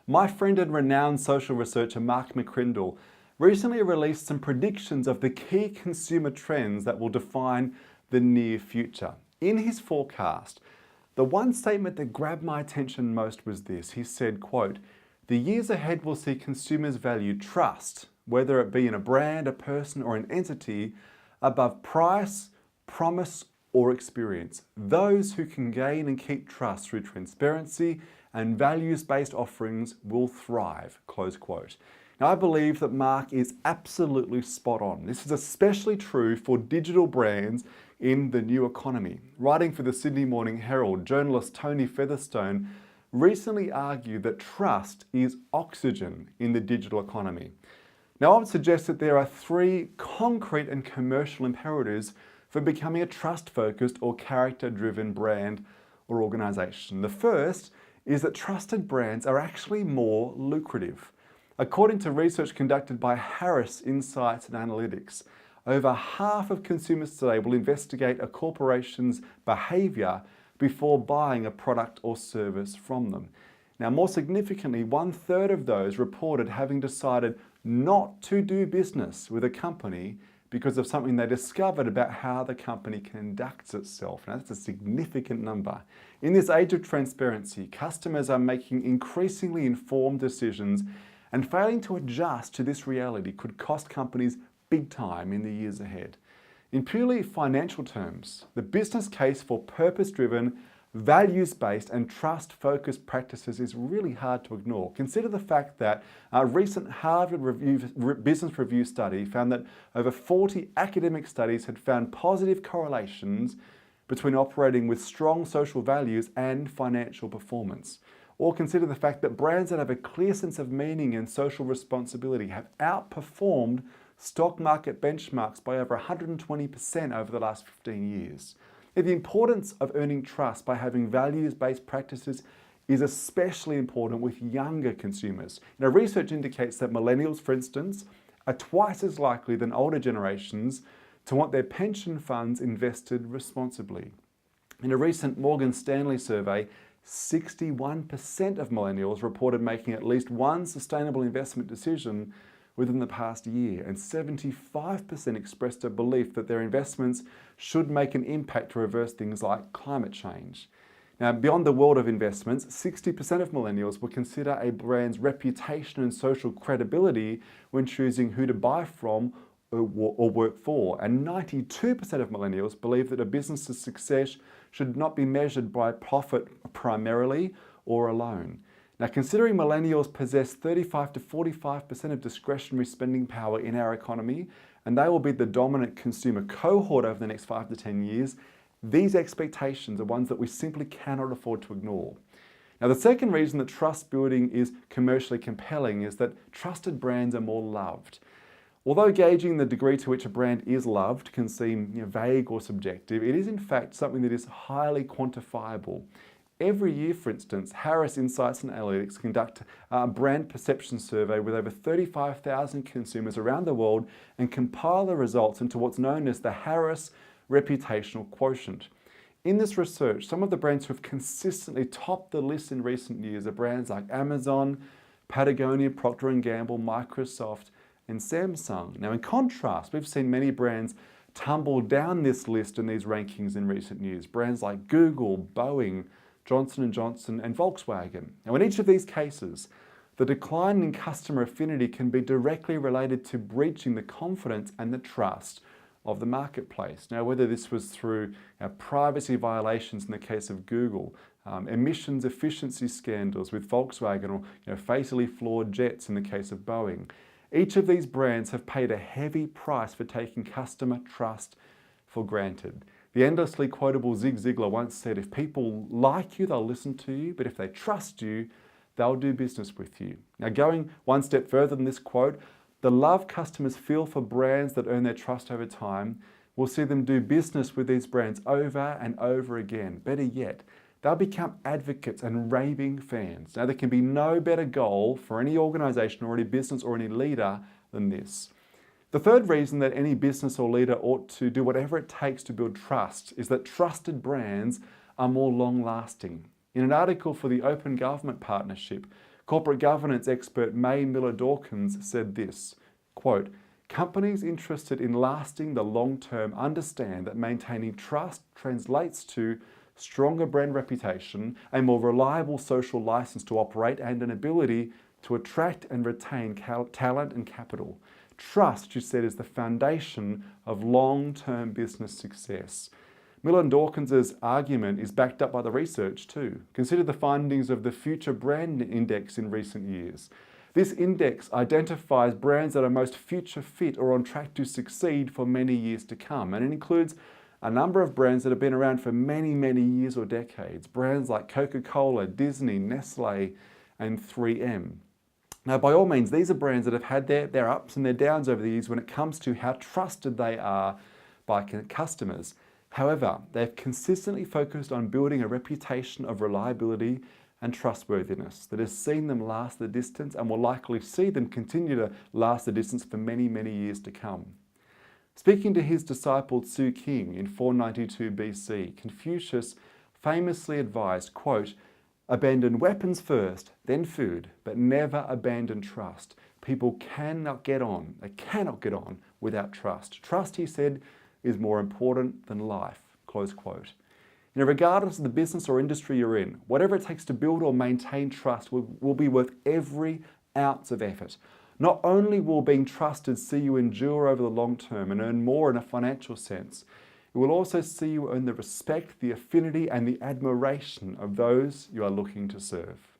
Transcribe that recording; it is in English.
My friend and renowned social researcher Mark McQueen recently released some predictions of the key consumer trends that will define the near future. In his forecast, the one statement that grabbed my attention most was this. He said, quote, "The years ahead will see consumers value trust, whether it be in a brand, a person, or an entity, above price, promise, or experience. Those who can gain and keep trust through transparency and values-based offerings will thrive," close quote. Now, I believe that Mark is absolutely spot on. This is especially true for digital brands in the new economy. Writing for the Sydney Morning Herald, journalist Tony Featherstone recently argued that trust is oxygen in the digital economy. Now, I would suggest that there are three concrete and commercial imperatives for becoming a trust-focused or character-driven brand or organization. The first is that trusted brands are actually more lucrative. According to research conducted by Harris Insights and Analytics, over half of consumers today will investigate a corporation's behavior before buying a product or service from them. Now, more significantly, 1/3 of those reported having decided not to do business with a company because of something they discovered about how the company conducts itself. Now, that's a significant number. In this age of transparency, customers are making increasingly informed decisions, and failing to adjust to this reality could cost companies big time in the years ahead. In purely financial terms, the business case for purpose-driven, values-based and trust-focused practices is really hard to ignore. Consider the fact that a recent Harvard Business Review study found that over 40 academic studies had found positive correlations between operating with strong social values and financial performance. Or consider the fact that brands that have a clear sense of meaning and social responsibility have outperformed stock market benchmarks by over 120% over the last 15 years. The importance of earning trust by having values-based practices is especially important with younger consumers. Research indicates that millennials, for instance, are twice as likely than older generations to want their pension funds invested responsibly. In a recent Morgan Stanley survey, 61% of millennials reported making at least one sustainable investment decision within the past year, and 75% expressed a belief that their investments should make an impact to reverse things like climate change. Now, beyond the world of investments, 60% of millennials will consider a brand's reputation and social credibility when choosing who to buy from or work for. And 92% of millennials believe that a business's success should not be measured by profit primarily or alone. Now, considering millennials possess 35 to 45% of discretionary spending power in our economy, and they will be the dominant consumer cohort over the next 5 to 10 years, these expectations are ones that we simply cannot afford to ignore. Now, the second reason that trust building is commercially compelling is that trusted brands are more loved. Although gauging the degree to which a brand is loved can seem vague or subjective, it is in fact something that is highly quantifiable. Every year, for instance, Harris Insights and Analytics conduct a brand perception survey with over 35,000 consumers around the world and compile the results into what's known as the Harris Reputational Quotient. In this research, some of the brands who have consistently topped the list in recent years are brands like Amazon, Patagonia, Procter & Gamble, Microsoft, and Samsung. Now, in contrast, we've seen many brands tumble down this list in these rankings in recent years. Brands like Google, Boeing, Johnson & Johnson, and Volkswagen. Now, in each of these cases, the decline in customer affinity can be directly related to breaching the confidence and the trust of the marketplace. Now, whether this was through privacy violations in the case of Google, emissions efficiency scandals with Volkswagen, or fatally flawed jets in the case of Boeing, each of these brands have paid a heavy price for taking customer trust for granted. The endlessly quotable Zig Ziglar once said, "If people like you, they'll listen to you, but if they trust you, they'll do business with you." Now, going one step further than this quote, the love customers feel for brands that earn their trust over time will see them do business with these brands over and over again. Better yet, they'll become advocates and raving fans. Now, there can be no better goal for any organization or any business or any leader than this. The third reason that any business or leader ought to do whatever it takes to build trust is that trusted brands are more long-lasting. In an article for the Open Government Partnership, Corporate governance expert May Miller-Dawkins said this, quote, "Companies interested in lasting the long term understand that maintaining trust translates to stronger brand reputation, a more reliable social license to operate, and an ability to attract and retain talent and capital. Trust," she said, "is the foundation of long-term business success." Miller and Dawkins' argument is backed up by the research too. Consider the findings of the Future Brand Index in recent years. This index identifies brands that are most future fit or on track to succeed for many years to come, and it includes a number of brands that have been around for many, many years or decades. Brands like Coca-Cola, Disney, Nestle, and 3M. Now, by all means, these are brands that have had their ups and their downs over the years when it comes to how trusted they are by customers. However, they've consistently focused on building a reputation of reliability and trustworthiness that has seen them last the distance and will likely see them continue to last the distance for many, many years to come. Speaking to his disciple Tzu King in 492 BC, Confucius famously advised, quote, "Abandon weapons first, then food, but never abandon trust. People cannot get on without trust. Trust," he said, "is more important than life," close quote. Regardless of the business or industry you're in, whatever it takes to build or maintain trust will be worth every ounce of effort. Not only will being trusted see you endure over the long term and earn more in a financial sense, it will also see you earn the respect, the affinity, and the admiration of those you are looking to serve.